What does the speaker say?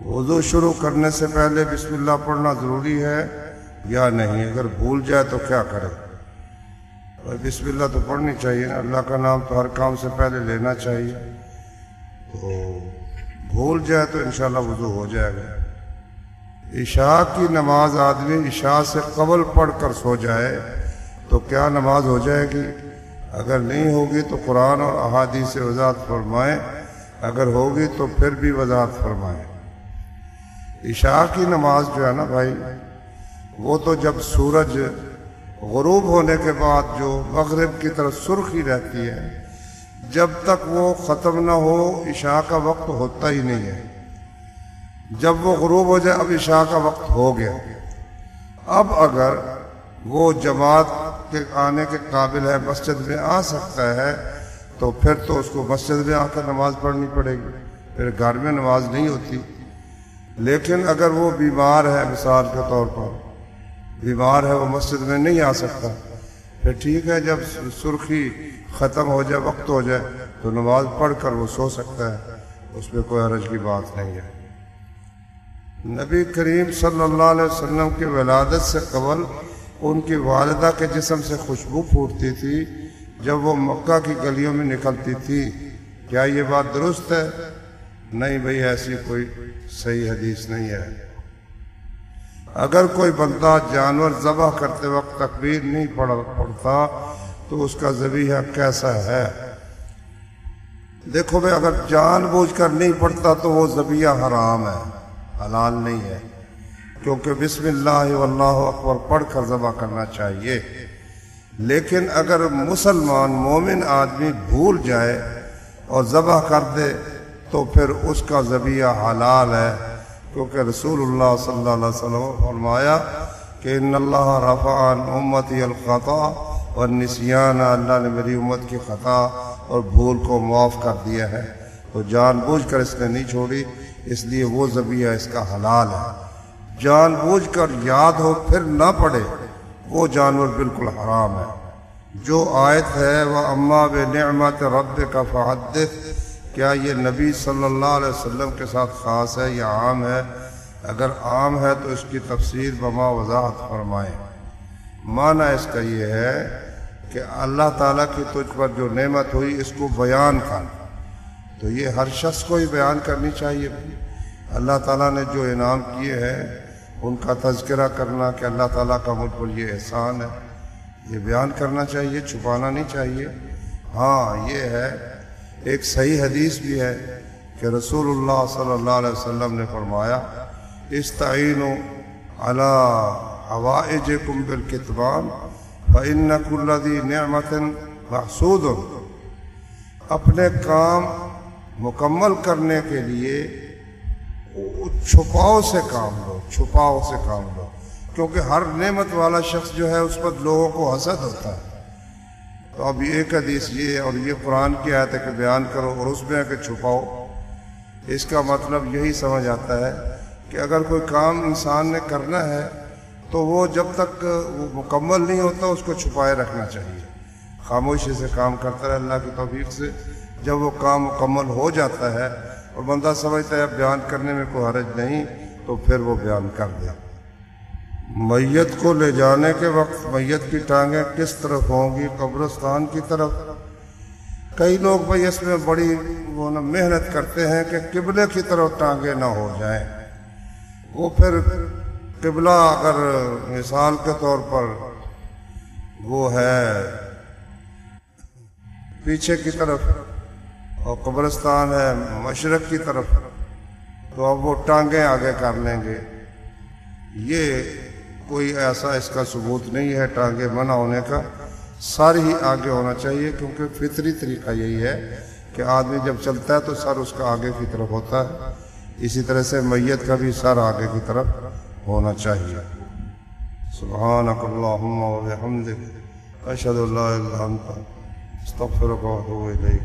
وضو شروع کرنے سے پہلے بسم اللہ پڑھنا ضروری ہے یا نہیں؟ اگر بھول جائے تو کیا کرے؟ اور بسم اللہ تو پڑھنی چاہیے نا، اللہ کا نام تو ہر کام سے پہلے لینا چاہیے۔ تو بھول جائے تو انشاءاللہ وضو ہو جائے گا۔ عشاء کی نماز آدمی عشاء سے قبل پڑھ کر سو جائے تو کیا نماز ہو جائے گی؟ اگر نہیں ہوگی تو قرآن اور احادیث سے وضاحت فرمائیں، اگر ہوگی تو پھر بھی وضاحت فرمائیں۔ عشاء کی نماز جو ہے نا بھائی، وہ تو جب سورج غروب ہونے کے بعد جو مغرب کی طرف سرخی رہتی ہے، جب تک وہ ختم نہ ہو عشاء کا وقت ہوتا ہی نہیں ہے۔ جب وہ غروب ہو جائے اب عشاء کا وقت ہو گیا۔ اب اگر وہ جماعت کے آنے کے قابل ہے، مسجد میں آ سکتا ہے، تو پھر تو اس کو مسجد میں آ کر نماز پڑھنی پڑے گی، پھر گھر میں نماز نہیں ہوتی۔ لیکن اگر وہ بیمار ہے، مثال کے طور پر بیمار ہے، وہ مسجد میں نہیں آ سکتا، پھر ٹھیک ہے، جب سرخی ختم ہو جائے، وقت ہو جائے، تو نماز پڑھ کر وہ سو سکتا ہے، اس میں کوئی حرج کی بات نہیں ہے۔ نبی کریم صلی اللہ علیہ وسلم کی ولادت سے قبل ان کی والدہ کے جسم سے خوشبو پھوٹتی تھی جب وہ مکہ کی گلیوں میں نکلتی تھی۔ کیا یہ بات درست ہے؟ نہیں بھئی، ایسی کوئی صحیح حدیث نہیں ہے۔ اگر کوئی بندہ جانور ذبح کرتے وقت تکبیر نہیں پڑھتا تو اس کا ذبیحہ کیسا ہے؟ دیکھو بھئی، اگر جان بوجھ کر نہیں پڑھتا تو وہ ذبیحہ حرام ہے، حلال نہیں ہے، کیونکہ بسم اللہ واللہ اکبر پڑھ کر ذبح کرنا چاہیے۔ لیکن اگر مسلمان مومن آدمی بھول جائے اور ذبح کر دے تو پھر اس کا ذبیحہ حلال ہے، کیونکہ رسول اللہ صلی اللہ علیہ وسلم نے فرمایا کہ ان اللہ رفع عن امتی الخطا والنسیان، اللہ نے میری امت کی خطا اور بھول کو معاف کر دیا ہے، تو جان بوجھ کر اس نے نہیں چھوڑی، اس لیے وہ ذبیحہ اس کا حلال ہے۔ جان بوجھ کر یاد ہو پھر نہ پڑے، وہ جانور بالکل حرام ہے۔ جو آیت ہے وَأَمَّا بِنِعْمَةِ رَبِّكَ فَحَدِّثْ، کیا یہ نبی صلی اللہ علیہ وسلم کے ساتھ خاص ہے یا عام ہے؟ اگر عام ہے تو اس کی تفسیر بما وضاحت فرمائیں۔ معنی اس کا یہ ہے کہ اللہ تعالیٰ کی تجھ پر جو نعمت ہوئی اس کو بیان کر، تو یہ ہر شخص کو ہی بیان کرنی چاہیے۔ اللہ تعالیٰ نے جو انعام کیے ہیں ان کا تذکرہ کرنا کہ اللہ تعالیٰ کا مجھ پر یہ احسان ہے، یہ بیان کرنا چاہیے، چھپانا نہیں چاہیے۔ ہاں یہ ہے، ایک صحیح حدیث بھی ہے کہ رسول اللہ صلی اللہ علیہ وسلم نے فرمایا استعینوا علی حوائجکم بالکتمان فإن کل ذی نعمت محسود، اپنے کام مکمل کرنے کے لیے چھپاؤ سے کام لو، چھپاؤ سے کام لو، کیونکہ ہر نعمت والا شخص جو ہے اس پر لوگوں کو حسد ہوتا ہے۔ تو اب ایک حدیث یہ اور یہ قرآن کی آیت ہے کہ بیان کرو، اور اس میں ہے کہ چھپاؤ۔ اس کا مطلب یہی سمجھ آتا ہے کہ اگر کوئی کام انسان نے کرنا ہے تو وہ جب تک وہ مکمل نہیں ہوتا اس کو چھپائے رکھنا چاہیے، خاموشی سے کام کرتا رہے اللہ کی توفیق سے۔ جب وہ کام مکمل ہو جاتا ہے اور بندہ سمجھتا ہے اب بیان کرنے میں کوئی حرج نہیں، تو پھر وہ بیان کر دے۔ میت کو لے جانے کے وقت میت کی ٹانگیں کس طرف ہوں گی؟ قبرستان کی طرف۔ کئی لوگ بھئی اس میں بڑی محنت کرتے ہیں کہ قبلے کی طرف ٹانگیں نہ ہو جائیں۔ وہ پھر قبلہ اگر مثال کے طور پر وہ ہے پیچھے کی طرف اور قبرستان ہے مشرق کی طرف، تو اب وہ ٹانگیں آگے کر لیں گے۔ یہ کوئی ایسا اس کا ثبوت نہیں ہے ٹانگیں منع ہونے کا، سر ہی آگے ہونا چاہیے، کیونکہ فطری طریقہ یہی ہے کہ آدمی جب چلتا ہے تو سر اس کا آگے کی طرف ہوتا ہے، اسی طرح سے میت کا بھی سر آگے کی طرف ہونا چاہیے۔ سبحانک اللہم و بحمدک اشہد ان لا الہ الا انت استغفرک و اتوب الیک۔